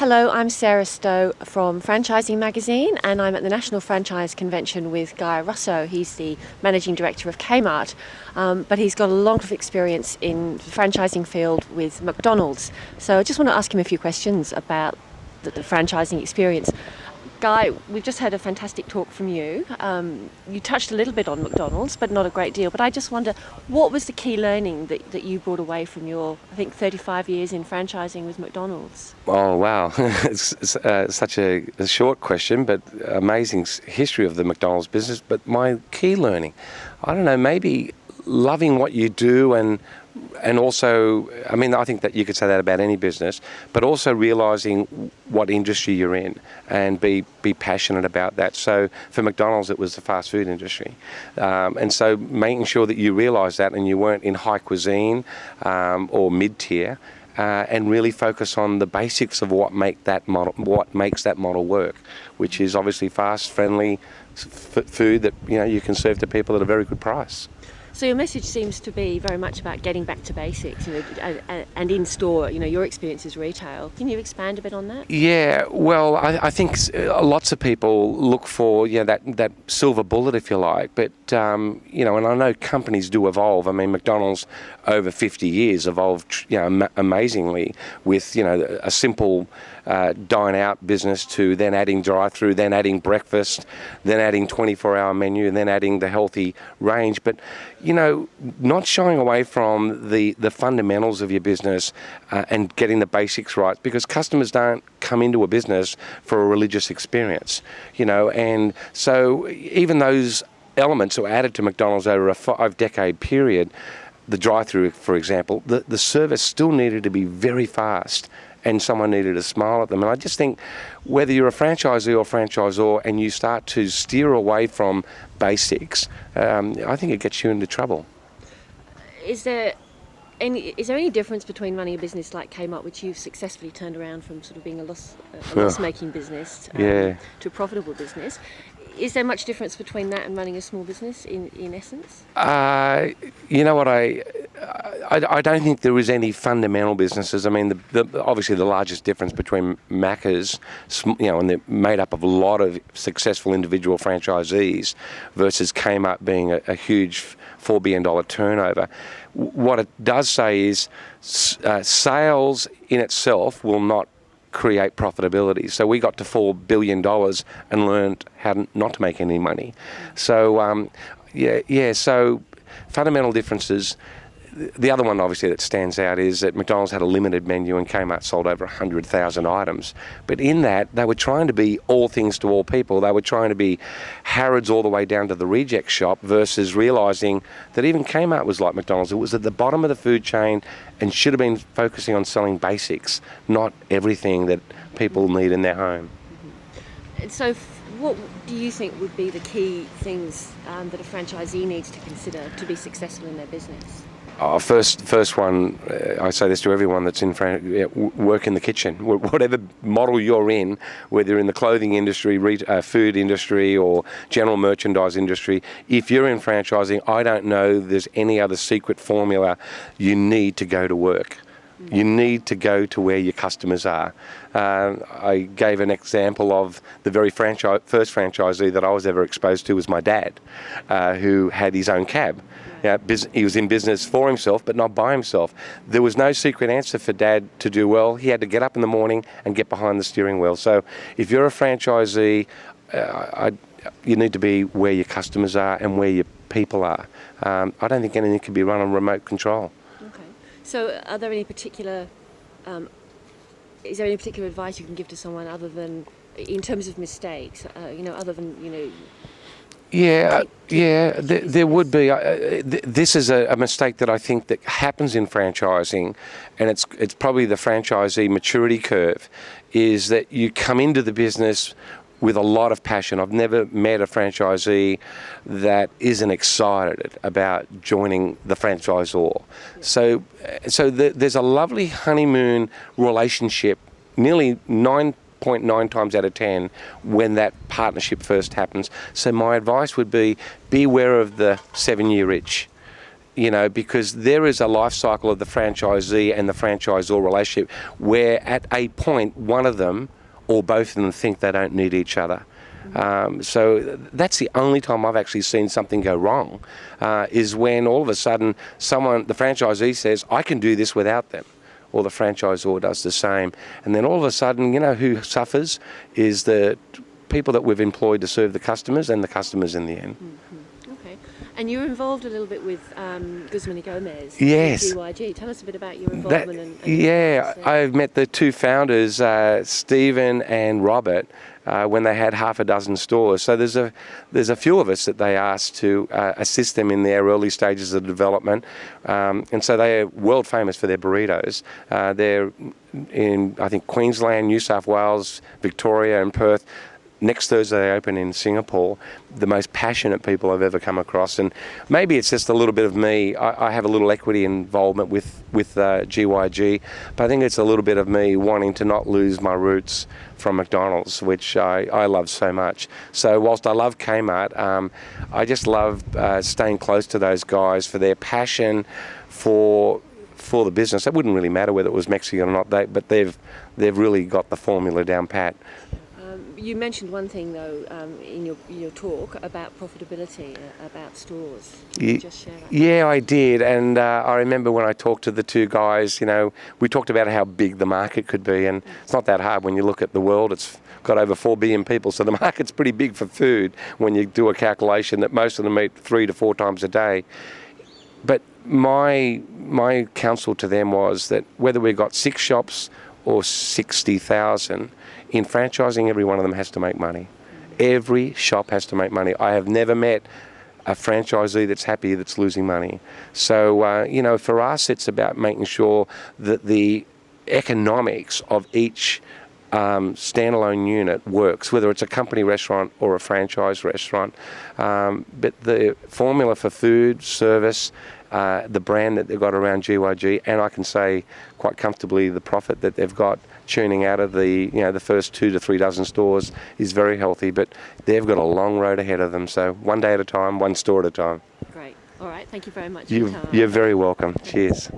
Hello, I'm Sarah Stowe from Franchising Magazine, and I'm at the National Franchise Convention with Guy Russo. He's the Managing Director of Kmart, but he's got a lot of experience in the franchising field with McDonald's. So I just want to ask him a few questions about the franchising experience. Guy, we've just had a fantastic talk from you. You touched a little bit on McDonald's, but not a great deal. But I just wonder, what was the key learning that you brought away from your, I think, 35 years in franchising with McDonald's? Oh, wow. It's such a short question, but amazing history of the McDonald's business. But my key learning, I don't know, maybe loving what you do and also, I mean, I think that you could say that about any business, but also realising what industry you're in and be passionate about that. So for McDonald's, it was the fast food industry. And so making sure that you realise that and you weren't in high cuisine or mid-tier, and really focus on the basics of what makes that model work, which is obviously fast, friendly food that you can serve to people at a very good price. So your message seems to be very much about getting back to basics, and in store. Your experience is retail. Can you expand a bit on that? Yeah, well, I think lots of people look for that silver bullet, if you like. But and I know companies do evolve. I mean, McDonald's over 50 years evolved amazingly with a simple dine out business to then adding drive-through, then adding breakfast, then adding 24-hour menu, and then adding the healthy range. But not shying away from the fundamentals of your business and getting the basics right, because customers don't come into a business for a religious experience, and so even those elements were added to McDonald's over a 5-decade period. The drive-through, for example, the service still needed to be very fast, and someone needed to smile at them. And I just think whether you're a franchisee or franchisor and you start to steer away from basics, I think it gets you into trouble. Is there any difference between running a business like Kmart, which you've successfully turned around from sort of being a loss-making business to a profitable business? Is there much difference between that and running a small business in essence? You know what, I don't think there is any fundamental businesses. I mean, obviously the largest difference between Macca's, and they're made up of a lot of successful individual franchisees versus Kmart being a huge $4 billion turnover. What it does say is sales in itself will not create profitability. So we got to $4 billion and learned how not to make any money. So so fundamental differences. The other one obviously that stands out is that McDonald's had a limited menu and Kmart sold over 100,000 items. But in that, they were trying to be all things to all people. They were trying to be Harrods all the way down to the reject shop versus realising that even Kmart was like McDonald's. It was at the bottom of the food chain and should have been focusing on selling basics, not everything that people need in their home. And so what do you think would be the key things that a franchisee needs to consider to be successful in their business? First one, I say this to everyone that's in work in the kitchen. Whatever model you're in, whether you're in the clothing industry, food industry, or general merchandise industry, if you're in franchising, I don't know there's any other secret formula. You need to go to work. You need to go to where your customers are. I gave an example of the very first franchisee that I was ever exposed to was my dad, who had his own cab. He was in business for himself, but not by himself. There was no secret answer for Dad to do well. He had to get up in the morning and get behind the steering wheel. So if you're a franchisee, you need to be where your customers are and where your people are. I don't think anything can be run on remote control. Okay. So are there any particular, is there any particular advice you can give to someone other than, in terms of mistakes, other than, there would be. This is a mistake that I think that happens in franchising, and it's probably the franchisee maturity curve, is that you come into the business with a lot of passion. I've never met a franchisee that isn't excited about joining the franchisor. So there's a lovely honeymoon relationship, nearly 9.9 times out of 10 when that partnership first happens. So my advice would be beware of the 7-year itch. because there is a life cycle of the franchisee and the franchisor relationship where at a point one of them or both of them think they don't need each other. So that's the only time I've actually seen something go wrong, is when all of a sudden the franchisee says, I can do this without them, or the franchisor does the same. And then all of a sudden, who suffers is the people that we've employed to serve the customers and the customers in the end. Okay. And you're involved a little bit with Guzman y Gomez. Yes. GYG. Tell us a bit about your involvement. I've met the two founders, Stephen and Robert, when they had half a dozen stores. So there's a few of us that they asked to assist them in their early stages of development. And so they are world famous for their burritos. They're in, I think, Queensland, New South Wales, Victoria and Perth. Next Thursday they open in Singapore. The most passionate people I've ever come across, and maybe it's just a little bit of me. I have a little equity involvement with GYG, but I think it's a little bit of me wanting to not lose my roots from McDonald's, which I love so much. So whilst I love Kmart, I just love staying close to those guys for their passion for the business. It wouldn't really matter whether it was Mexican or not, but they've really got the formula down pat. You mentioned one thing though in your talk about profitability, about stores. Can you just share that? Yeah, I did, and I remember when I talked to the two guys, we talked about how big the market could be, and it's not that hard when you look at the world. It's got over 4 billion people, so the market's pretty big for food when you do a calculation that most of them eat 3 to 4 times a day. But my counsel to them was that whether we got 6 shops or 60,000, in franchising, every one of them has to make money. Every shop has to make money. I have never met a franchisee that's happy that's losing money. So, for us, it's about making sure that the economics of each standalone unit works, whether it's a company restaurant or a franchise restaurant. But the formula for food, service, the brand that they've got around GYG, and I can say quite comfortably the profit that they've got churning out of the first 2 to 3 dozen stores is very healthy, but they've got a long road ahead of them. So one day at a time, one store at a time. Great. All right. Thank you very much. You're very welcome. Cheers.